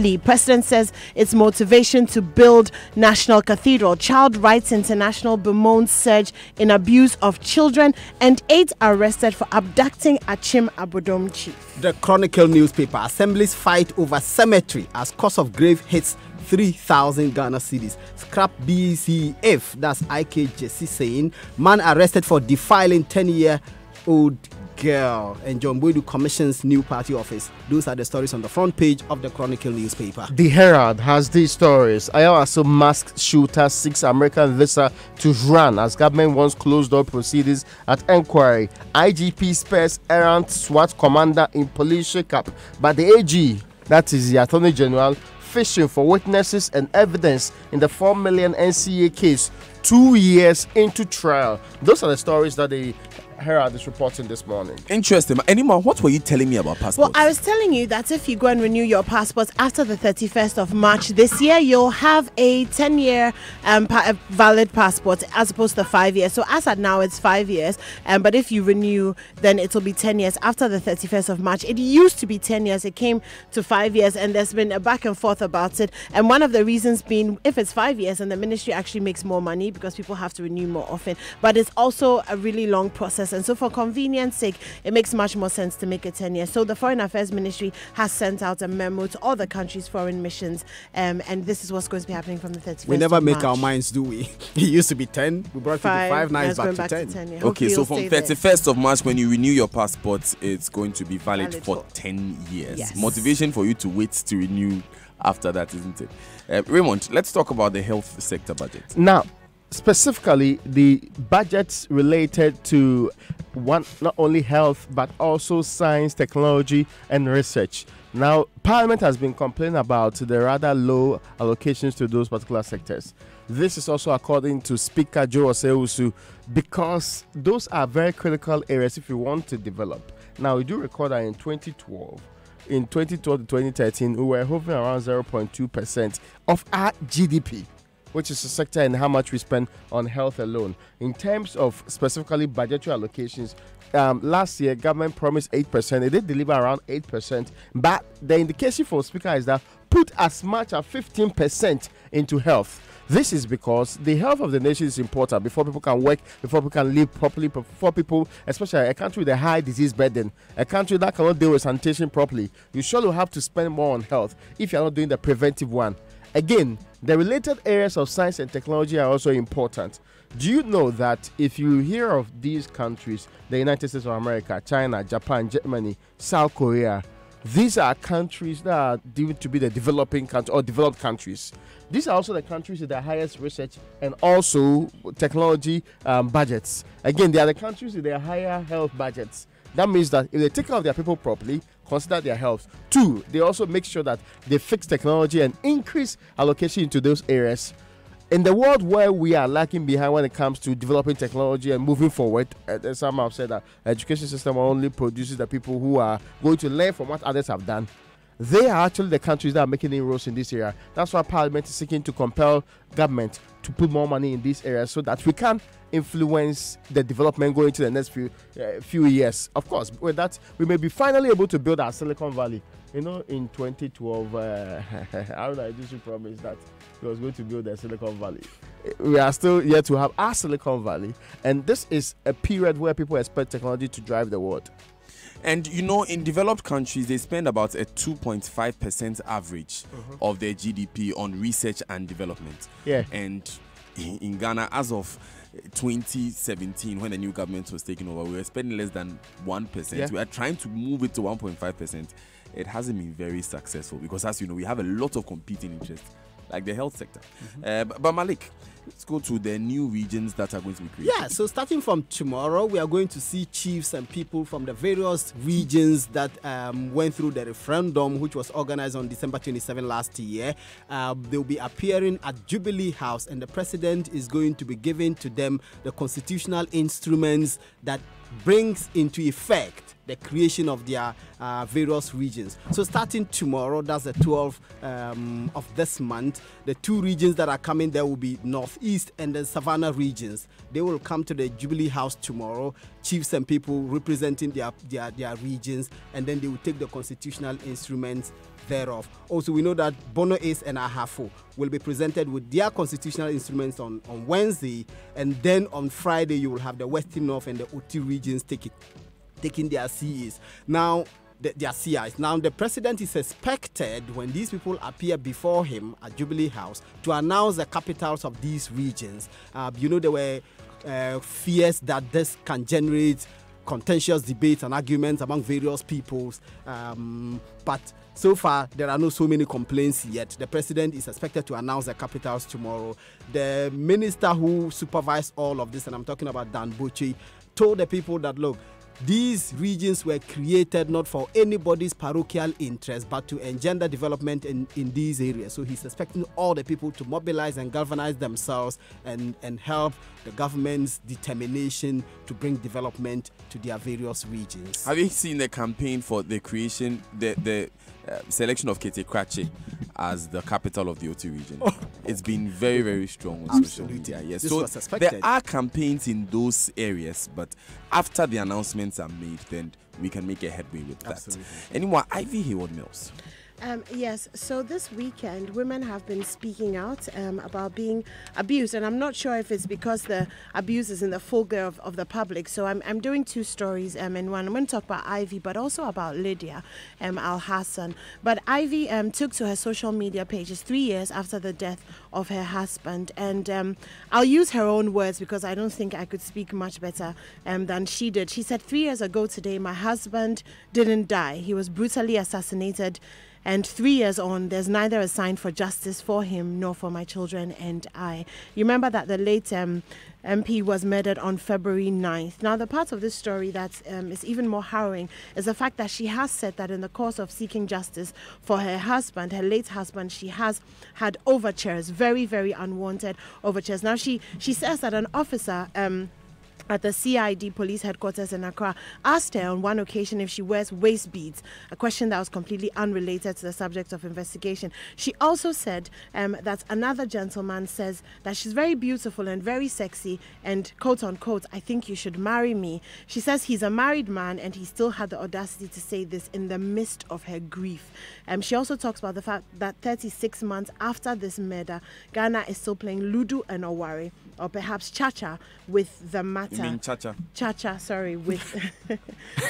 Assembly. President says its motivation to build National Cathedral. Child Rights International bemoans surge in abuse of children, and 8 arrested for abducting Achim Abodom chief. The Chronicle newspaper. Assemblies fight over cemetery as cost of grave hits 3,000 Ghana cedis. Scrap BCF, that's IKJC, saying man arrested for defiling 10-year-old girl. And John Boydu commissions new party office. Those are the stories on the front page of the Chronicle newspaper. The Herald has these stories. Ayawaso masked shooter seeks American visa to run as government wants closed-door proceedings at inquiry. IGP spares errant SWAT commander in police shake-up. But the AG, that is the Attorney General, fishing for witnesses and evidence in the 4 million NCA case 2 years into trial. Those are the stories that the Herald is reporting this morning. Interesting. Anima, what were you telling me about passports? Well, I was telling you that if you go and renew your passport after the 31st of March this year, you'll have a 10-year valid passport as opposed to 5 years. So as at now, it's 5 years. But if you renew, then it'll be 10 years after the 31st of March. It used to be 10 years. It came to 5 years, and there's been a back and forth about it. And one of the reasons being, if it's 5 years, and the ministry actually makes more money because people have to renew more often. But it's also a really long process. And so for convenience sake, it makes much more sense to make it 10 years. So the Foreign Affairs Ministry has sent out a memo to all the countries' foreign missions. And this is what's going to be happening from the 31st We never of make March. our minds, do we? It used to be 10. We brought it to 5. Now it's back to 10. Yeah. Okay, so from 31st of March, when you renew your passport, it's going to be valid for 10 years. Yes. Motivation for you to wait to renew after that, isn't it? Raymond, let's talk about the health sector budget. Now, specifically, the budgets related to not only health but also science, technology, and research. Now, Parliament has been complaining about the rather low allocations to those particular sectors. This is also according to Speaker Joe Oseusu, because those are very critical areas if you want to develop. Now, we do record that in 2012 to 2013, we were hovering around 0.2% of our GDP, which is a sector and how much we spend on health alone. In terms of specifically budgetary allocations, last year, government promised 8%. It did deliver around 8%. But the indication for Speaker is that put as much as 15% into health. This is because the health of the nation is important before people can work, before people can live properly, before people, especially a country with a high disease burden, a country that cannot deal with sanitation properly, you surely have to spend more on health if you're not doing the preventive one. Again, the related areas of science and technology are also important. Do you know that if you hear of these countries, the United States of America, China, Japan, Germany, South Korea, these are countries that are deemed to be the developing countries or developed countries. These are also the countries with the highest research and also technology budgets. Again, they are the countries with their higher health budgets. That means that if they take care of their people properly, consider their health. 2, they also make sure that they fix technology and increase allocation into those areas. In the world where we are lacking behind when it comes to developing technology and moving forward, some have said that education system only produces the people who are going to learn from what others have done. They are actually the countries that are making inroads in this area. That's why Parliament is seeking to compel government to put more money in these areas so that we can influence the development going into the next few years. Of course, with that, we may be finally able to build our Silicon Valley. You know, in 2012, Haruna Idisu promised that he was going to build a Silicon Valley. We are still yet to have our Silicon Valley, and this is a period where people expect technology to drive the world. And you know, in developed countries, they spend about a 2.5% average of their GDP on research and development. Yeah. And in Ghana, as of 2017, when the new government was taking over, we were spending less than 1%. Yeah. We are trying to move it to 1.5%. It hasn't been very successful because, as you know, we have a lot of competing interests, like the health sector. But Malik, let's go to the new regions that are going to be created. Yeah, so starting from tomorrow, we are going to see chiefs and people from the various regions that went through the referendum, which was organized on December 27 last year. They'll be appearing at Jubilee House, and the president is going to be giving to them the constitutional instruments that brings into effect the creation of their various regions. So starting tomorrow, that's the 12th of this month, the 2 regions that are coming there will be Northeast and the Savannah regions. They will come to the Jubilee House tomorrow, chiefs and people representing their regions, and then they will take the constitutional instruments thereof. Also, we know that Bono East and Ahafo will be presented with their constitutional instruments on Wednesday, and then on Friday you will have the Western North and the Oti regions taking their CAs. Now, their CIs. Now, the president is expected, when these people appear before him at Jubilee House, to announce the capitals of these regions. There were fears that this can generate contentious debates and arguments among various peoples, but so far there are not so many complaints yet. The president is expected to announce the capitals tomorrow. The minister who supervised all of this, and I'm talking about Dan Bochi, told the people that, look, these regions were created not for anybody's parochial interest, but to engender development in these areas. So he's expecting all the people to mobilize and galvanize themselves and help the government's determination to bring development to their various regions. Have you seen the campaign for the creation, the selection of Kete Krache as the capital of the Oti region? It's been very, very strong on social media. Yes, so there are campaigns in those areas, but after the announcements are made, then we can make a headway with that. Anymore, Ivy Hayward Mills. Yes, so this weekend, women have been speaking out about being abused, and I'm not sure if it's because the abuse is in the full glare of the public. So I'm doing two stories in one. I'm going to talk about Ivy, but also about Lydia Alhassan. But Ivy took to her social media pages 3 years after the death of her husband, and I'll use her own words because I don't think I could speak much better than she did. She said, 3 years ago today, my husband didn't die. He was brutally assassinated. And 3 years on, there's neither a sign for justice for him nor for my children and I. You remember that the late MP was murdered on February 9th. Now, the part of this story that is even more harrowing is the fact that she has said that in the course of seeking justice for her husband, her late husband, she has had overtures, very, very unwanted overtures. Now, she says that an officer at the CID police headquarters in Accra asked her on one occasion if she wears waist beads, a question that was completely unrelated to the subject of investigation. She also said that another gentleman says that she's very beautiful and very sexy and, quote unquote, I think you should marry me. She says he's a married man and he still had the audacity to say this in the midst of her grief. She also talks about the fact that 36 months after this murder, Ghana is still playing Ludo and Owari, or perhaps Cha-Cha with the matter. You mean Cha-Cha? Cha-Cha, sorry, with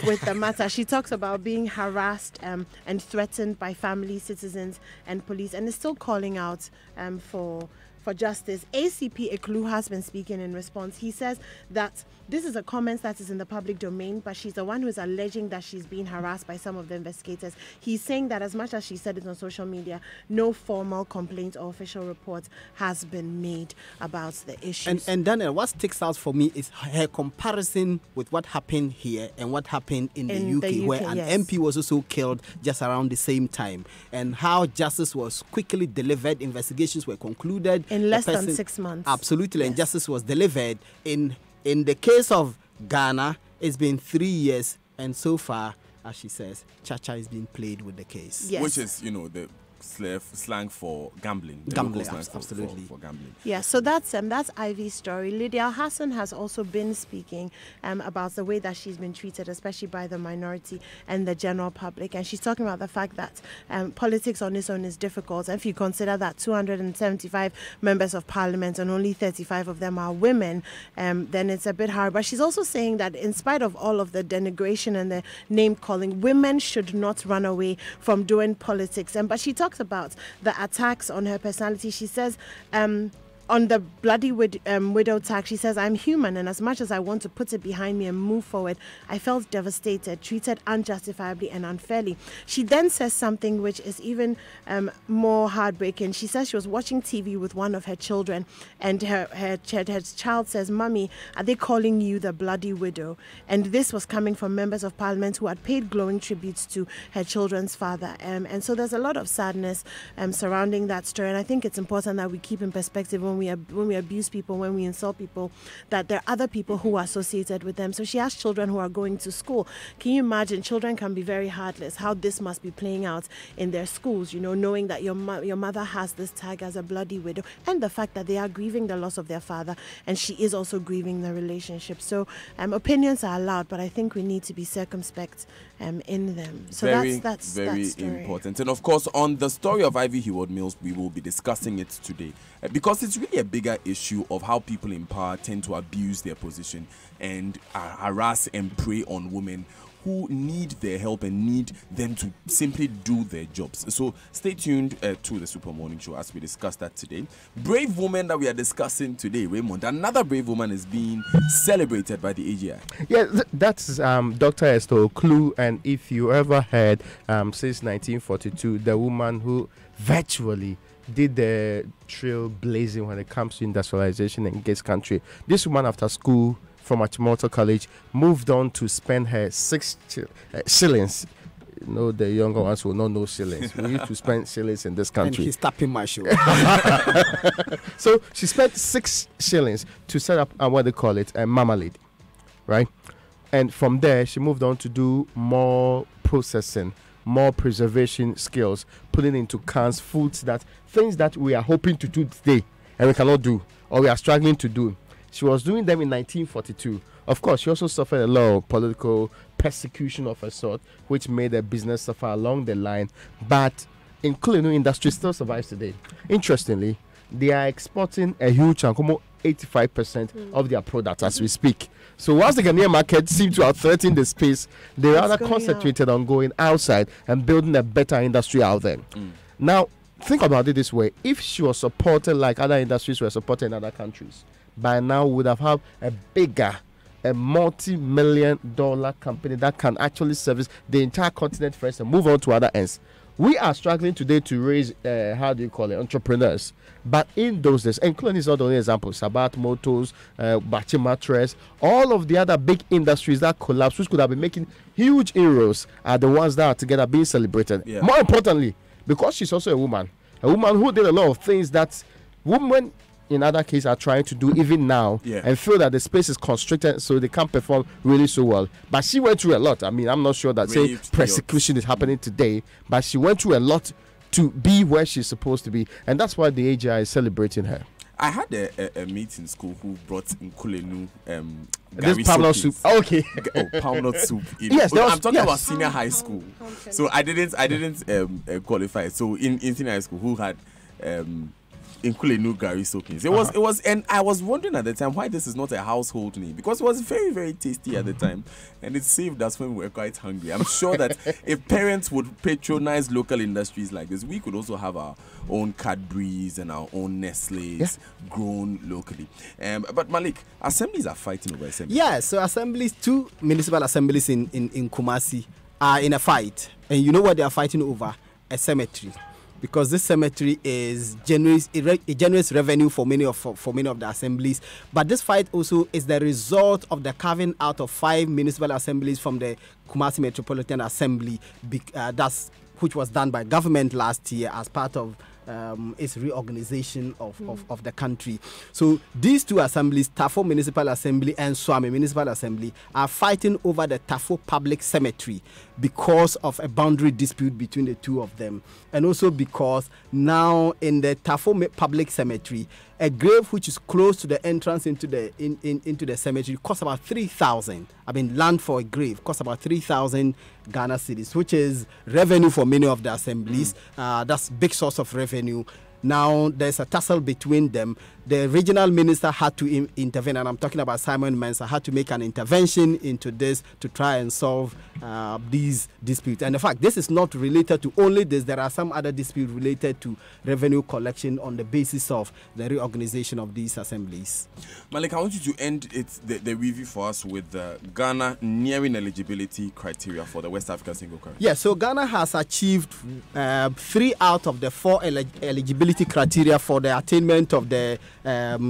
with the matter. She talks about being harassed and threatened by family, citizens and police, and is still calling out for justice. ACP Clue has been speaking in response. He says that this is a comment that is in the public domain, but she's the one who is alleging that she's being harassed by some of the investigators. He's saying that as much as she said it on social media, no formal complaint or official report has been made about the issue. And Daniel, what sticks out for me is her comparison with what happened here and what happened in the UK, where an MP was also killed just around the same time, and how justice was quickly delivered, investigations were concluded. In less than 6 months. Absolutely, yes. And justice was delivered. In the case of Ghana, it's been 3 years, and so far, as she says, Cha-Cha is being played with the case. Yes. Which is, the slang for gambling. Gambling, absolutely. For gambling. Yeah, so that's Ivy's story. Lydia Alhassan has also been speaking about the way that she's been treated, especially by the minority and the general public. And she's talking about the fact that politics on its own is difficult. And if you consider that 275 members of parliament and only 35 of them are women, then it's a bit hard. But she's also saying that in spite of all of the denigration and the name calling, women should not run away from doing politics. But she talks about the attacks on her personality. She says on the bloody widow tag, she says, I'm human, and as much as I want to put it behind me and move forward, I felt devastated, treated unjustifiably and unfairly. She then says something which is even more heartbreaking. She says she was watching TV with one of her children, and her child says, Mummy, are they calling you the bloody widow? And this was coming from members of parliament who had paid glowing tributes to her children's father. And so there's a lot of sadness surrounding that story, and I think it's important that we keep in perspective when we we abuse people, when we insult people, that there are other people who are associated with them. So she has children who are going to school. Can you imagine? Children can be very heartless. How this must be playing out in their schools, knowing that your mother has this tag as a bloody widow, and the fact that they are grieving the loss of their father, and she is also grieving the relationship. So opinions are allowed, but I think we need to be circumspect in them. So that's very that story. Important. And of course, on the story of Ivy Heward Mills, we will be discussing it today because it's really a bigger issue of how people in power tend to abuse their position and harass and prey on women who need their help and need them to simply do their jobs. So stay tuned to the Super Morning Show as we discuss that today. Brave woman that we are discussing today, Raymond. Another brave woman is being celebrated by the AGI. Yeah, that's Dr. Esther Clue. And if you ever heard since 1942, the woman who virtually did the trail blazing when it comes to industrialization in this country. This woman, after school from Achimota College, moved on to spend her 6 shillings. The younger ones will not know shillings. We used to spend shillings in this country. And he's tapping my shoe. So she spent 6 shillings to set up what they call it, a marmalade, right? And from there, she moved on to do more processing, more preservation skills, putting into cans things that we are hoping to do today and we cannot do, or we are struggling to do. She was doing them in 1942. Of course, she also suffered a lot of political persecution of a sort, which made her business suffer along the line. But in culinary industry still survives today. Interestingly, they are exporting a huge chunk, almost 85% of their products as we speak. So whilst the Ghanaian market seems to have threatened the space, they rather concentrated on going outside and building a better industry out there. Now, think about it this way. If she was supported like other industries were supported in other countries, by now would have had a multi-million-dollar company that can actually service the entire continent first and move on to other ends. We are struggling today to raise, entrepreneurs. But in those days, and Clone is not the only example, Sabat Motors, Bachi Mattress, all of the other big industries that collapsed, which could have been making huge inroads, are the ones that are together being celebrated. Yeah. More importantly, because she's also a woman who did a lot of things that women in other cases are trying to do even now, and feel that the space is constricted so they can't perform really so well. But she went through a lot. I mean, I'm not sure that persecution is happening today, but she went through a lot to be where she's supposed to be, and that's why the AGI is celebrating her. I had a mate in school who brought Nkulenu this palm soup. Okay. Palm nut soup. Yes, I'm talking about senior high school. So I didn't qualify. So in senior high school, who had Nkulenu Gary soakings. It was, and I was wondering at the time why this is not a household name, because it was very, very tasty at the time, and it saved us when we were quite hungry. I'm sure that if parents would patronize local industries like this, we could also have our own Cadbury's and our own Nestle's grown locally. But Malik, assemblies are fighting over assemblies. Yeah, so assemblies, 2 municipal assemblies in Kumasi are in a fight, and you know what they are fighting over? A cemetery. Because this cemetery is generates revenue for many of the assemblies. But this fight also is the result of the carving out of 5 municipal assemblies from the Kumasi Metropolitan Assembly, which was done by government last year as part of its reorganization of the country. So these 2 assemblies, Tafo Municipal Assembly and Swami Municipal Assembly, are fighting over the Tafo Public Cemetery because of a boundary dispute between the 2 of them, and also because now in the Tafo Public Cemetery, a grave which is close to the entrance into the cemetery costs about 3,000. I mean, land for a grave costs about 3,000 Ghana cedis, which is revenue for many of the assemblies. That's big source of revenue. Now there's a tussle between them. The regional minister had to intervene, and I'm talking about Simon Mensah, had to make an intervention into this to try and solve these disputes. And in fact, this is not related to only this. There are some other disputes related to revenue collection on the basis of the reorganization of these assemblies. Malik, I want you to end the review for us with Ghana nearing eligibility criteria for the West African single currency. Yeah, so Ghana has achieved 3 out of the 4 eligibility criteria for the attainment of the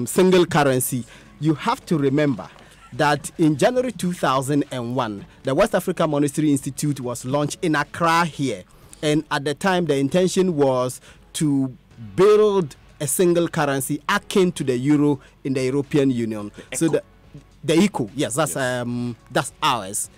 single currency. You have to remember that in January 2001, the West Africa Monetary Institute was launched in Accra here. And at the time, the intention was to build a single currency akin to the euro in the European Union. So the eco, yes, that's ours.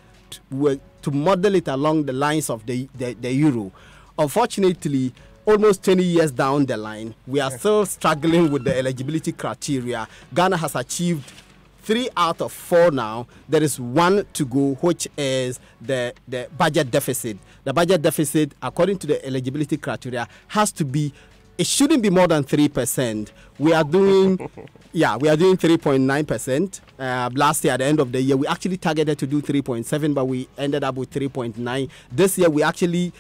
To model it along the lines of the euro. Unfortunately, almost 20 years down the line, we are still struggling with the eligibility criteria. Ghana has achieved 3 out of 4 now. There is 1 to go, which is the budget deficit. The budget deficit, according to the eligibility criteria, has to be, it shouldn't be more than 3%. We are doing 3.9%. Last year, at the end of the year, we actually targeted to do 3.7, but we ended up with 3.9. This year, we actually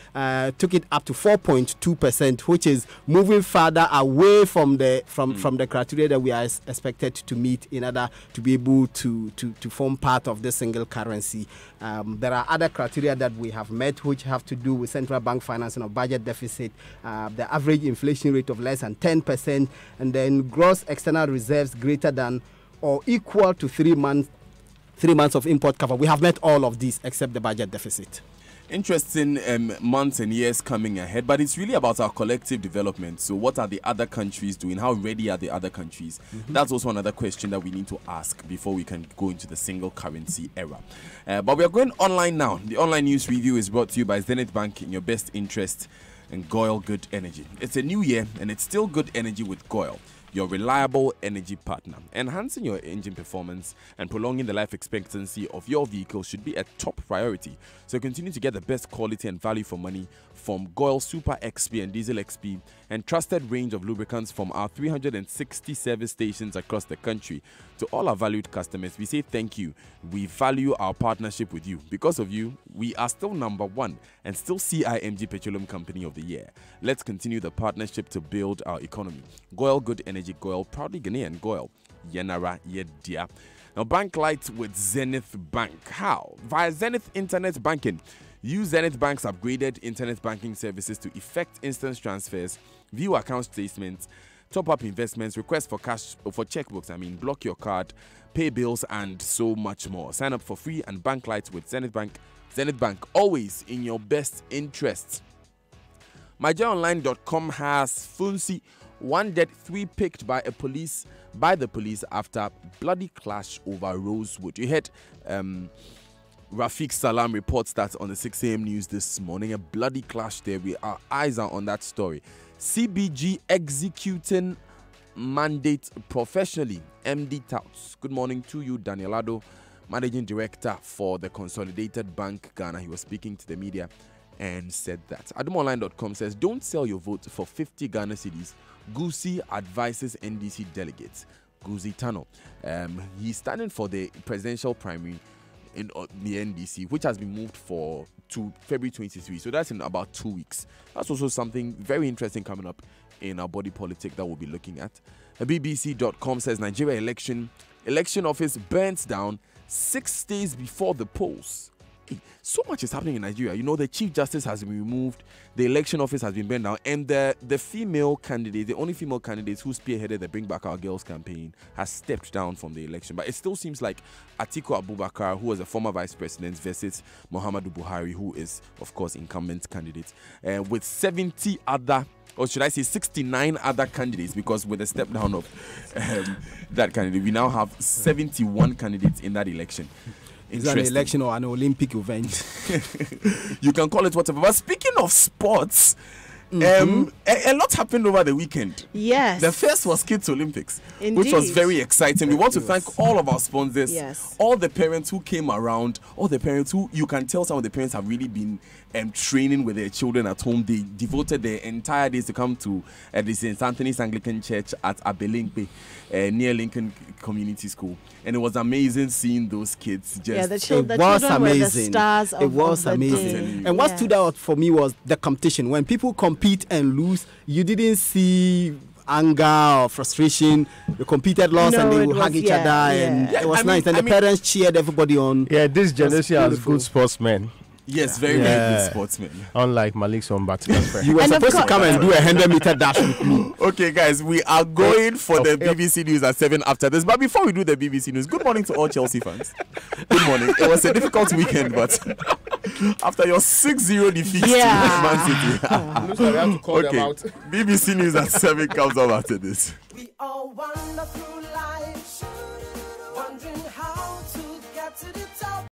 took it up to 4.2%, which is moving further away from the criteria that we are expected to meet in order to be able to form part of the single currency. There are other criteria that we have met, which have to do with central bank financing of budget deficit, the average inflation rate of less than 10%, and then gross external reserves greater than or equal to 3 months of import cover. We have met all of these except the budget deficit. Interesting months and years coming ahead, but it's really about our collective development. So what are the other countries doing? How ready are the other countries? That's also another question that we need to ask before we can go into the single currency era. But we are going online now. The online news review is brought to you by Zenith Bank, in your best interest, and Goyle Good Energy. It's a new year and it's still good energy with Goyle, your reliable energy partner. Enhancing your engine performance and prolonging the life expectancy of your vehicle should be a top priority. So continue to get the best quality and value for money from Goyle Super XP and Diesel XP, and trusted range of lubricants from our 360 service stations across the country. To all our valued customers, we say thank you. We value our partnership with you. Because of you, we are still #1 and still CIMG Petroleum Company of the Year. Let's continue the partnership to build our economy. Goyle Good Energy, Goyle, proudly Ghanaian. Goyle, Yenara Yedia. Now, bank light with Zenith Bank. How? Via Zenith Internet Banking. Use Zenith Bank's upgraded internet banking services to effect instant transfers, view account statements, top up investments, request for cash, for checkbooks, block your card, pay bills, and so much more. Sign up for free and bank lights with Zenith Bank. Zenith Bank, always in your best interests. MyJoyOnline.com has Funsi, 1 dead, 3 picked by the police after bloody clash over Rosewood. You heard Rafiq Salam reports that on the 6 a.m. news this morning. A bloody clash there. Our eyes are on that story. CBG executing mandate professionally. MD touts. Good morning to you, Daniel Ado, Managing Director for the Consolidated Bank Ghana. He was speaking to the media and said that. AdomOnline.com says, don't sell your vote for 50 Ghana cedis. Gusi advises NDC delegates. Gusi Tano. He's standing for the presidential primary in the NDC, which has been moved to February 23. So that's in about 2 weeks. That's also something very interesting coming up in our body politic that we'll be looking at. BBC.com says Nigeria election office burns down 6 days before the polls. So much is happening in Nigeria. You know, the Chief Justice has been removed, the election office has been burned down, and the female candidate, the only female candidate who spearheaded the Bring Back Our Girls campaign, has stepped down from the election. But it still seems like Atiku Abubakar, who was a former vice president, versus Muhammadu Buhari, who is, of course, incumbent candidate, with 70 other, or should I say 69 other candidates, because with the step down of that candidate, we now have 71 candidates in that election. Is that an election or an Olympic event? You can call it whatever. But speaking of sports, a lot happened over the weekend. Yes. The first was Kids Olympics, Indeed. which was very exciting. We want to thank all of our sponsors, Yes. all the parents who came around, all the parents who, you can tell some of the parents have really been training with their children at home. They devoted their entire days to come to the St. Anthony's Anglican Church at Abelinkpe, near Lincoln Community School. And it was amazing seeing those kids just... the children were the stars of the day. And what stood out for me was the competition. When people compete and lose, you didn't see anger or frustration. They competed, lost, and they would hug each other. And it was nice. And the parents cheered everybody on. Yeah, this generation has good sportsmen. Yes, very good sportsman. Unlike Malik's own Batman's friend. You were supposed to come and do a 100-meter dash with me. Okay, guys, we are going for the BBC News at 7 after this. But before we do the BBC News, good morning to all Chelsea fans. Good morning. It was a difficult weekend, but after your 6-0 defeat to Man City. Looks like we have to call them out. BBC News at 7 comes up after this. We all wander through life, wondering how to get to the top.